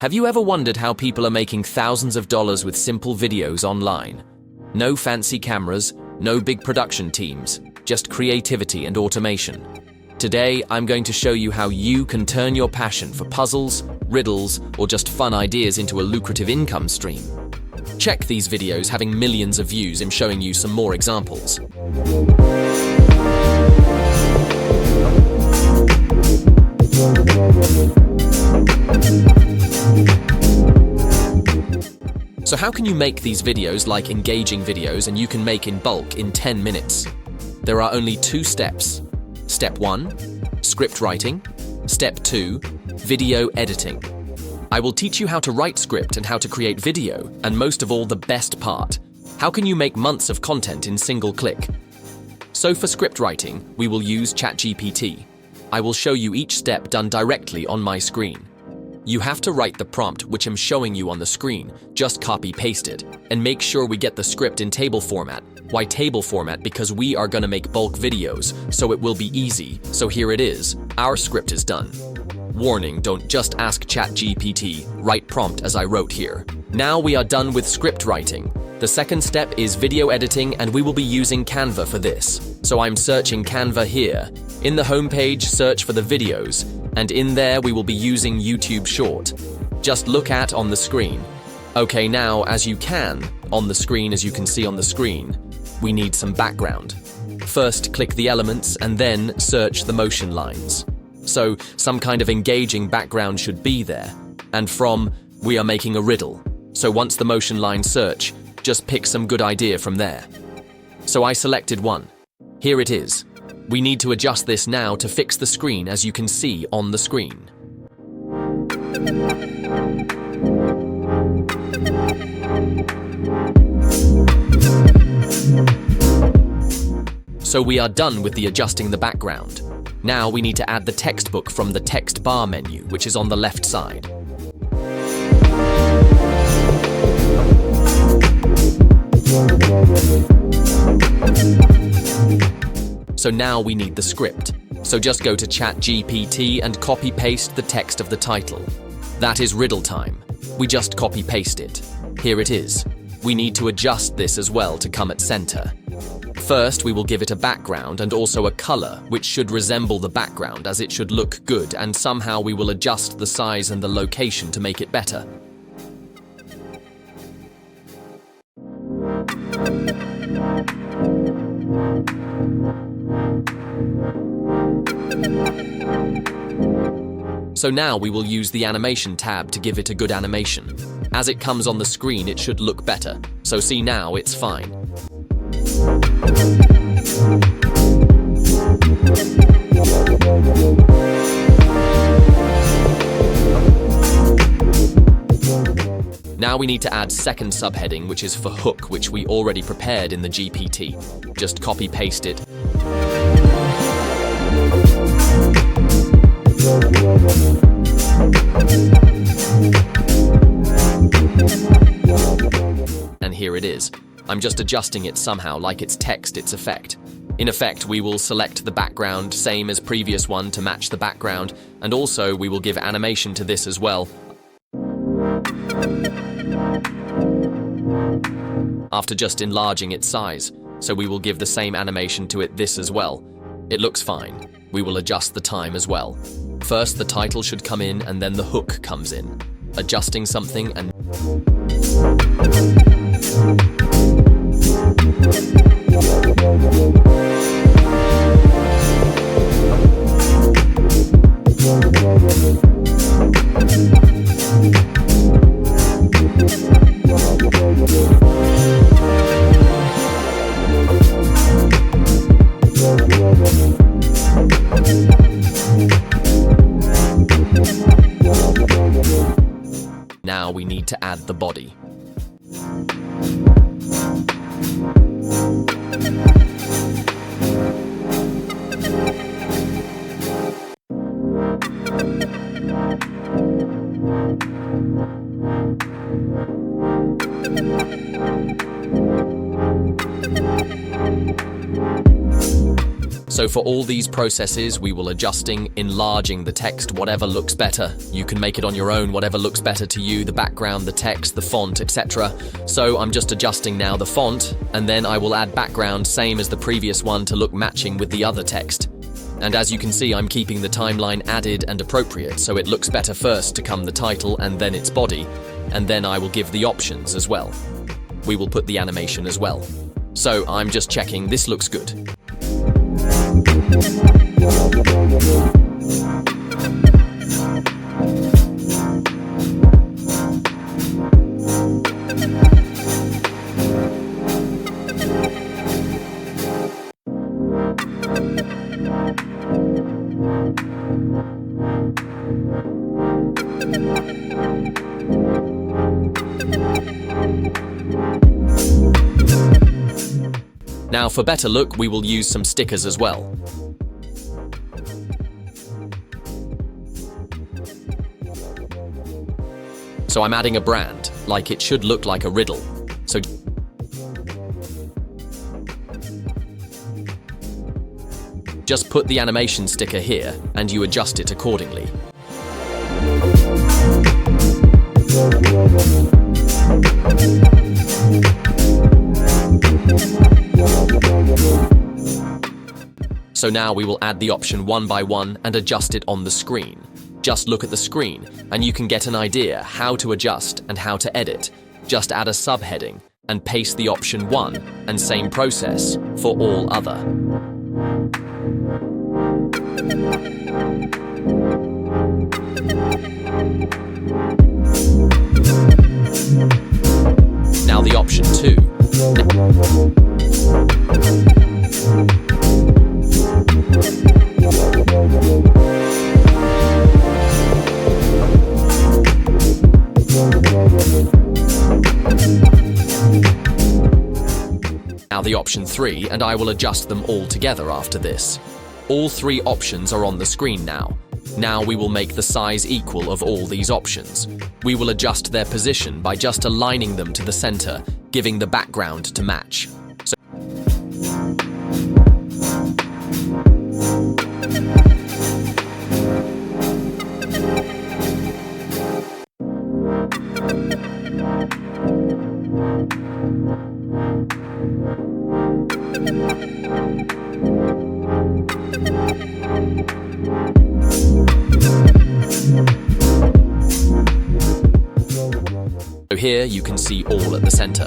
Have you ever wondered how people are making thousands of dollars with simple videos online? No fancy cameras, no big production teams, just creativity and automation. Today, I'm going to show you how you can turn your passion for puzzles, riddles, or just fun ideas into a lucrative income stream. Check these videos having millions of views. I'm showing you some more examples. So how can you make these videos like engaging videos and you can make in bulk in 10 minutes? There are only 2 steps. Step 1, script writing. Step 2, video editing. I will teach you how to write script and how to create video, and most of all, the best part, how can you make months of content in single click? So for script writing, we will use ChatGPT. I will show you each step done directly on my screen. You have to write the prompt which I'm showing you on the screen, just copy-paste it, and make sure we get the script in table format. Why table format? Because we are gonna make bulk videos, so it will be easy. So here it is, our script is done. Warning, don't just ask ChatGPT, write prompt as I wrote here. Now we are done with script writing. The second step is video editing, and we will be using Canva for this. So I'm searching Canva here. In the homepage, search for the videos, and in there we will be using YouTube Short. Just look at on the screen. Okay, now as you can see on the screen, we need some background. First, click the elements and then search the motion lines. So some kind of engaging background should be there. And we are making a riddle. So once the motion line search, just pick some good idea from there. So I selected one. Here it is. We need to adjust this now to fix the screen as you can see on the screen. So we are done with the adjusting the background. Now we need to add the textbook from the text bar menu, which is on the left side. So now we need the script. So just go to ChatGPT and copy-paste the text of the title. That is riddle time. We just copy-paste it. Here it is. We need to adjust this as well to come at center. First, we will give it a background and also a color, which should resemble the background as it should look good, and somehow we will adjust the size and the location to make it better. So now we will use the animation tab to give it a good animation. As it comes on the screen, it should look better. So see now, it's fine. Now we need to add second subheading, which is for hook, which we already prepared in the GPT. Just copy-paste it. And here it is. I'm just adjusting it somehow, like it's text, its effect. In effect, we will select the background, same as previous one, to match the background, and also we will give animation to this as well. After just enlarging its size, so we will give the same animation to this as well. It looks fine. We will adjust the time as well. First, the title should come in, and then the hook comes in. Adjusting something and... Now we need to add the body. So for all these processes, we will adjusting, enlarging the text, whatever looks better. You can make it on your own, whatever looks better to you, the background, the text, the font, etc. So I'm just adjusting now the font, and then I will add background, same as the previous one, to look matching with the other text. And as you can see, I'm keeping the timeline added and appropriate, so it looks better first to come the title and then its body, and then I will give the options as well. We will put the animation as well. So I'm just checking, this looks good. Now for better look, we will use some stickers as well. So I'm adding a brand, like it should look like a riddle. So just put the animation sticker here and you adjust it accordingly. So now we will add the option one by one and adjust it on the screen. Just look at the screen and you can get an idea how to adjust and how to edit. Just add a subheading and paste the option 1 and same process for all other. Now the option 2. Now the option 3, and I will adjust them all together after this. All 3 options are on the screen now. Now we will make the size equal of all these options. We will adjust their position by just aligning them to the center, giving the background to match. So here you can see all at the center.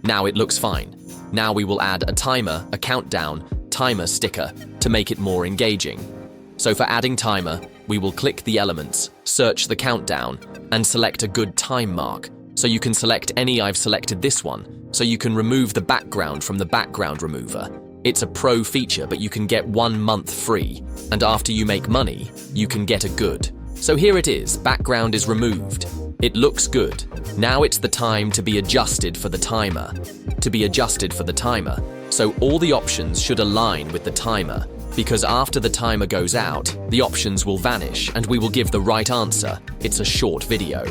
Now it looks fine. Now we will add a timer, a countdown, timer sticker to make it more engaging. So for adding timer, we will click the elements, search the countdown, and select a good time mark. So you can select any. I've selected this one, so you can remove the background from the background remover. It's a pro feature, but you can get 1 month free. And after you make money, you can get a good. So here it is, background is removed. It looks good. Now it's the time to be adjusted for the timer. So all the options should align with the timer, because after the timer goes out, the options will vanish and we will give the right answer. It's a short video.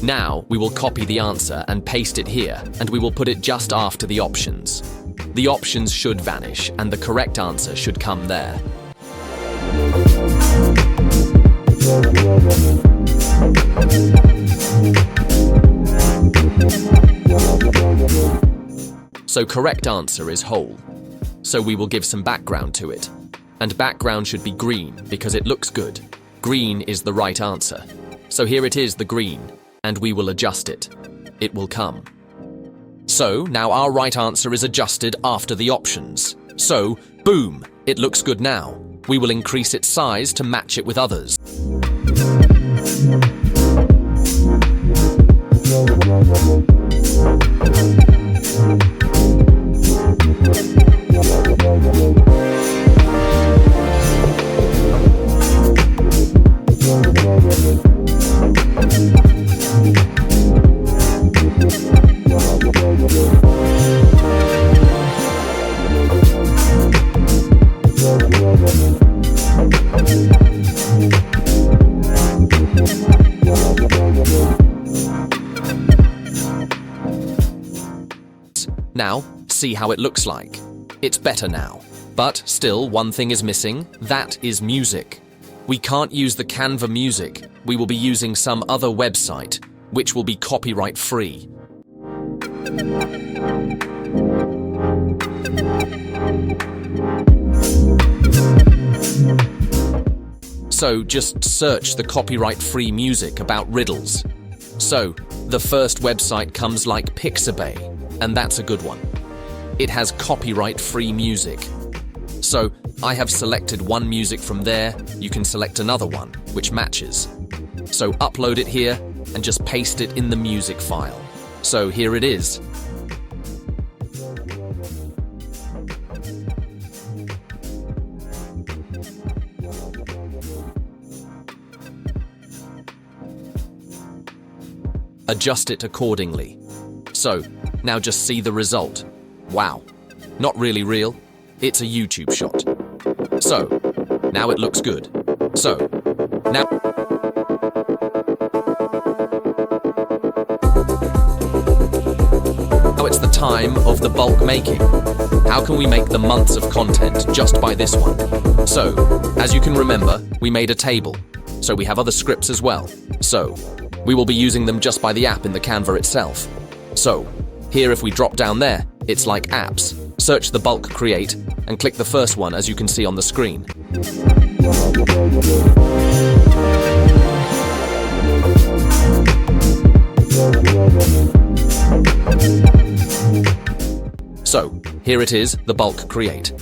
Now we will copy the answer and paste it here, and we will put it just after the options. the options should vanish and the correct answer should come there. So correct answer is whole. So we will give some background to it. And background should be green because it looks good. Green is the right answer. So here it is, the green, and we will adjust it. It will come. So now our right answer is adjusted after the options. So, boom, it looks good now. We will increase its size to match it with others. Now, see how it looks like. It's better now. But still, one thing is missing. That is music. We can't use the Canva music. We will be using some other website, which will be copyright free. So just search the copyright-free music about riddles. So, the first website comes like Pictory, and that's a good one. It has copyright-free music. So, I have selected one music from there, you can select another one, which matches. So upload it here, and just paste it in the music file. So here it is. Adjust it accordingly. So, now just see the result. Wow, not really real, it's a YouTube shot. So, now it looks good. So, now... Now it's the time of the bulk making. How can we make the months of content just by this one? So, as you can remember, we made a table. So we have other scripts as well. So, we will be using them just by the app in the Canva itself. So, here if we drop down there, it's like apps. Search the bulk create and click the first one as you can see on the screen. So, here it is, the bulk create.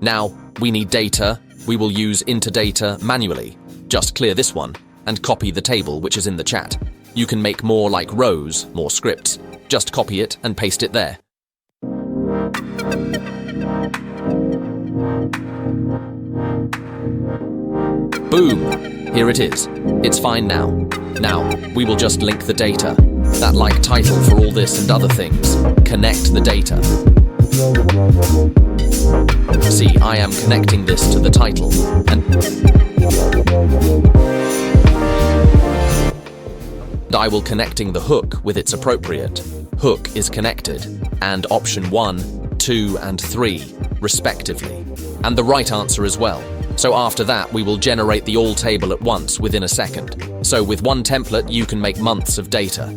Now, we need data. We will use into data manually. Just clear this one and copy the table which is in the chat. You can make more like rows, more scripts. Just copy it and paste it there. Boom! Here it is. It's fine now. Now, we will just link the data. That like title for all this and other things. Connect the data. See, I am connecting this to the title. And I will connecting the hook with its appropriate. Hook is connected, and option 1, 2, and 3, respectively. And the right answer as well. So after that, we will generate the all table at once within a second. So with one template, you can make months of data.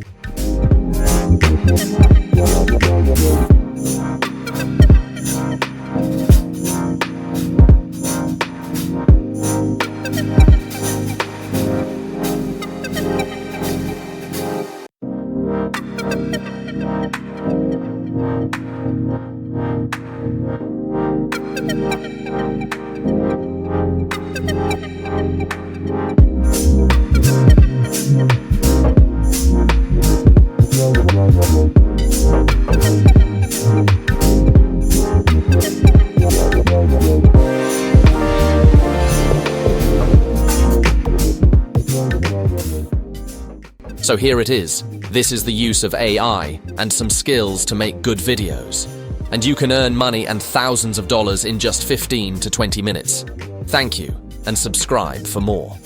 So here it is. This is the use of AI and some skills to make good videos. And you can earn money and thousands of dollars in just 15 to 20 minutes. Thank you, and subscribe for more.